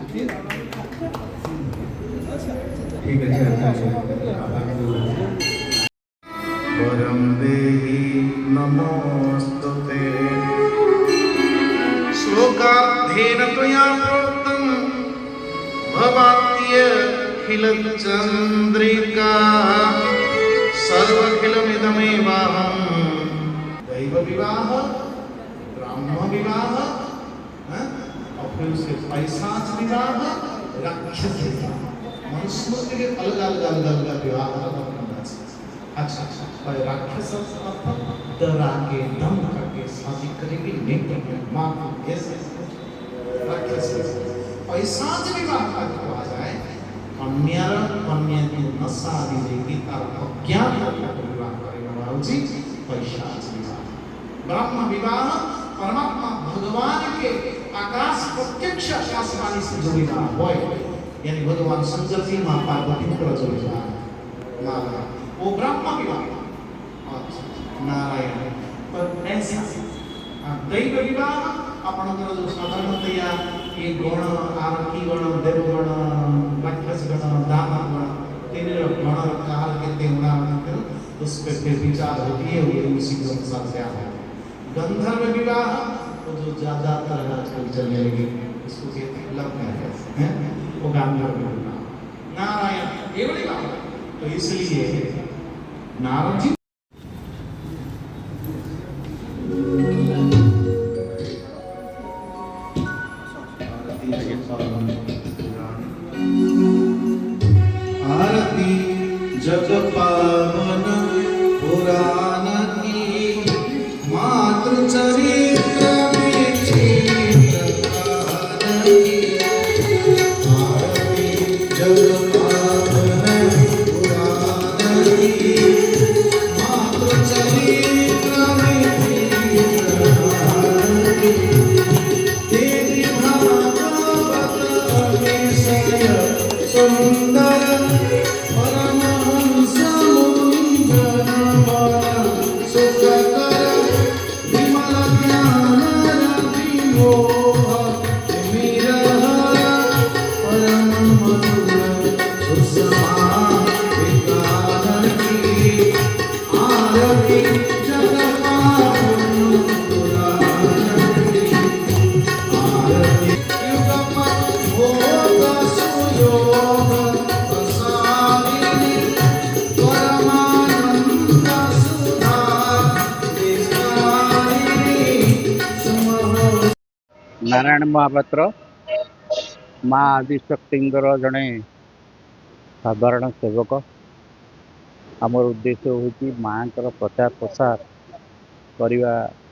ठीक है। वरं देहि नमोस्तुते। श्लोकार्थेन त्वया प्रोक्तं भवात्यखिलचन्द्रिका सर्वखिलमिदमेवाहं। दैव विवाह, ब्राह्म विवाह, और फिर उसके पैशाच विवाह, राक्षस विवाह, मनुस्मृति के अलग अलग अलग अलग विवाह अच्छा राक्षस डरा के दम करके शादी करेंगे नेत्र में मां को ऐसे राक्षस पैशाच विवाह का कहा जाए कन्या कन्या की नशा दी देगी तार अज्ञान करके विवाह करेगा जी पैशाच विवाह। ब्रह्म विवाह परमात्मा भगवान के आकाश प्रत्यक्ष आकाशवाणी से जुड़ेगा होय यानी भगवान शंकर जी मां पार्वती को जुड़ेगा नारायण वो ब्रह्म विवाह नारायण पर ऐसा दैव विवाह आपणकर जो साधारणतया ये गण आरती गण देवगण राक्षस गण दानव गण तीन गण काल के देवना उस पर फिर विचार होती है वो उसी के अनुसार से आता है। गंधर्व विवाह वो जो ज्यादातर आजकल चलने लगी इसको कहते हैं लव मैरिज है वो गंधर्व विवाह। नारायण ये बड़ी बात है तो इसलिए नारद जी आरती जग पावन पुराण की मातृ चरित्र आरती जग पावन पुराण की मातृ चरित्र देवी भागवत अतिशय सुंदर परमहंस मुंजन सुखकर विमल ज्ञान रवि मोह विरह परम मधुर सुषमा विकार की आरती जग पावन पुराण की आरती युगपत् भोग सुयोग प्रसादिनी परमानंद सुधा विस्तारिणी समहो। नारायण महापात्र माँ आदिशक्तिर जड़े साधारण सेवक आमर उद्देश्य हूँ माँ प्रचार प्रसार करने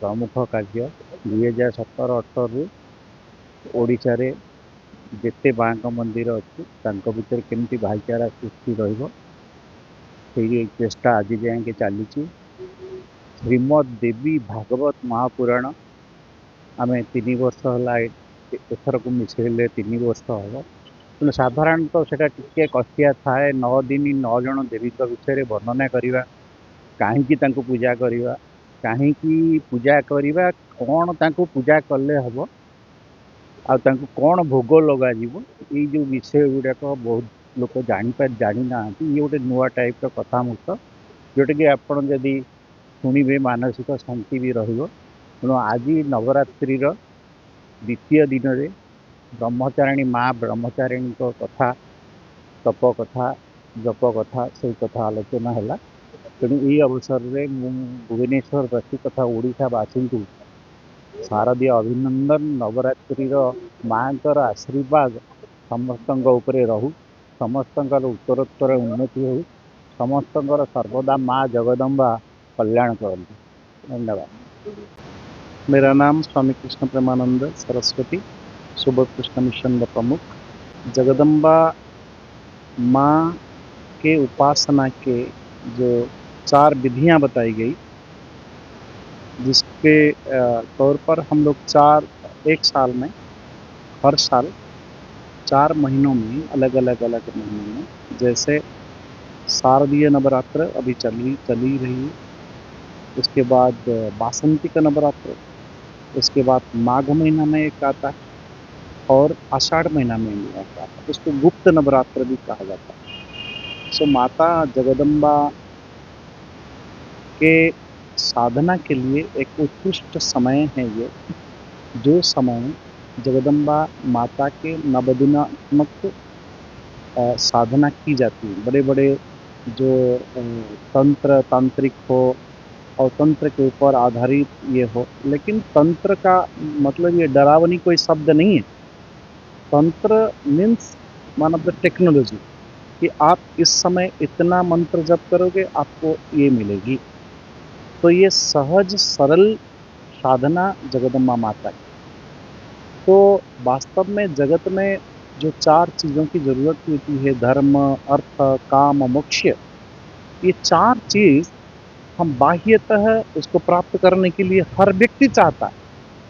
प्रमुख कार्य 2017-18 ओडिशा रे जिते माँ मंदिर अच्छी भितर केमती भाईचारा सृष्टि चेष्टा आज जाए चली श्रीमद देवी भागवत महापुराण आम 3 वर्ष है एथर को मिसेले 3 वर्ष हम तेना साधारणतः से कष्टिया थाए 9 दिन 9 जन देवी विषय वर्णना करवा कहीं पूजा करवा कहीं पूजा करवा कौन पूजा कले हम आउ कौन भोग लगा ये जो विषय गुड़ाक बहुत लोग जानी ना ये गोटे नुआ टाइप कथा मुक्त जोटा कि आपड़ जदि शुणे मानसिक शांति भी तेणु आज नवरात्रि द्वितीय दिन में ब्रह्मचारिणी माँ ब्रह्मचारिणी कथा तप कथा जप कथा से कथा आलोचना है तेणु ये अवसर में भुवनेश्वरवासी तथा ओडिशावासी को शारदीय अभिनंदन नवरात्रि माँ आशीर्वाद समस्त रहू समस्त उत्तरोत्तर उन्नति हो समस्त सर्वदा माँ जगदम्बा कल्याण करती। धन्यवाद। मेरा नाम स्वामी कृष्ण प्रेमानंद सरस्वती सुबोध कृष्ण मिशन प्रमुख। जगदम्बा माँ के उपासना के जो 4 विधियाँ बताई गई जिसके तौर पर हम लोग एक साल में हर साल 4 महीनों में अलग अलग महीनों में जैसे शारदीय नवरात्र अभी चली रही है, उसके बाद बासंती का नवरात्र, उसके बाद माघ महीना में एक आता है, और आषाढ़ महीना में लिया जाता है। उसको गुप्त नवरात्र भी कहा जाता है। सो माता जगदम्बा के साधना के लिए एक उत्कृष्ट समय है ये, जो समय जगदम्बा माता के नवदिनात्मक साधना की जाती है। बड़े बड़े जो तंत्र तांत्रिक हो और तंत्र के ऊपर आधारित ये हो, लेकिन तंत्र का मतलब ये डरावनी कोई शब्द नहीं है। तंत्र means one of the technology, कि आप इस समय इतना मंत्र जप करोगे आपको ये मिलेगी। तो ये सहज सरल साधना जगदम्बा माता की। तो वास्तव में जगत में जो 4 चीज़ों की ज़रूरत होती है, धर्म, अर्थ, काम, मोक्ष, ये 4 चीज़ हम बाह्यतः उसको प्राप्त करने के लिए हर व्यक्ति चाहता है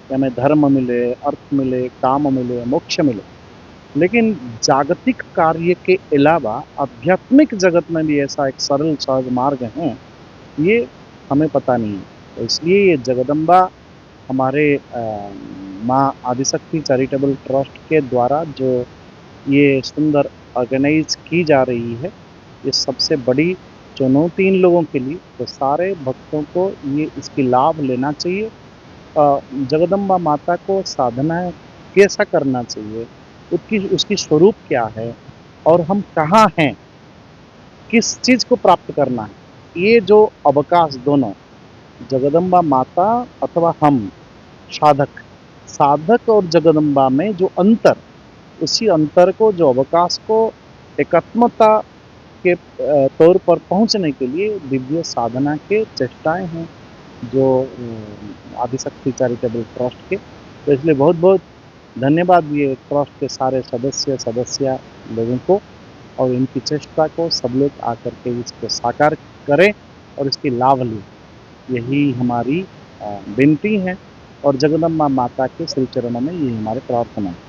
कि हमें धर्म मिले, अर्थ मिले, काम मिले, मोक्ष मिले। लेकिन जागतिक कार्य के अलावा आध्यात्मिक जगत में भी ऐसा एक सरल सहज मार्ग है, ये हमें पता नहीं है। तो इसलिए ये जगदम्बा हमारे माँ आदिशक्ति चैरिटेबल ट्रस्ट के द्वारा जो ये सुंदर ऑर्गेनाइज की जा रही है, ये सबसे बड़ी चुनौती इन लोगों के लिए। तो सारे भक्तों को ये इसकी लाभ लेना चाहिए। जगदम्बा माता को साधना कैसा करना चाहिए, उसकी स्वरूप क्या है और हम कहाँ हैं, किस चीज़ को प्राप्त करना है, ये जो अवकाश दोनों जगदम्बा माता अथवा हम साधक साधक और जगदम्बा में जो अंतर, उसी अंतर को, जो अवकाश को एकात्मता के तौर पर पहुंचने के लिए दिव्य साधना के चेष्टाएं हैं जो आदिशक्ति चैरिटेबल ट्रस्ट के। तो इसलिए बहुत बहुत धन्यवाद ये ट्रस्ट के सारे सदस्य लोगों को, और इनकी चेष्टा को सब लोग आकर के इसको साकार करें और इसकी लाभ लें, यही हमारी विनती है। और जगदम्बा माता के श्री चरणों में ये हमारे प्रार्थना है।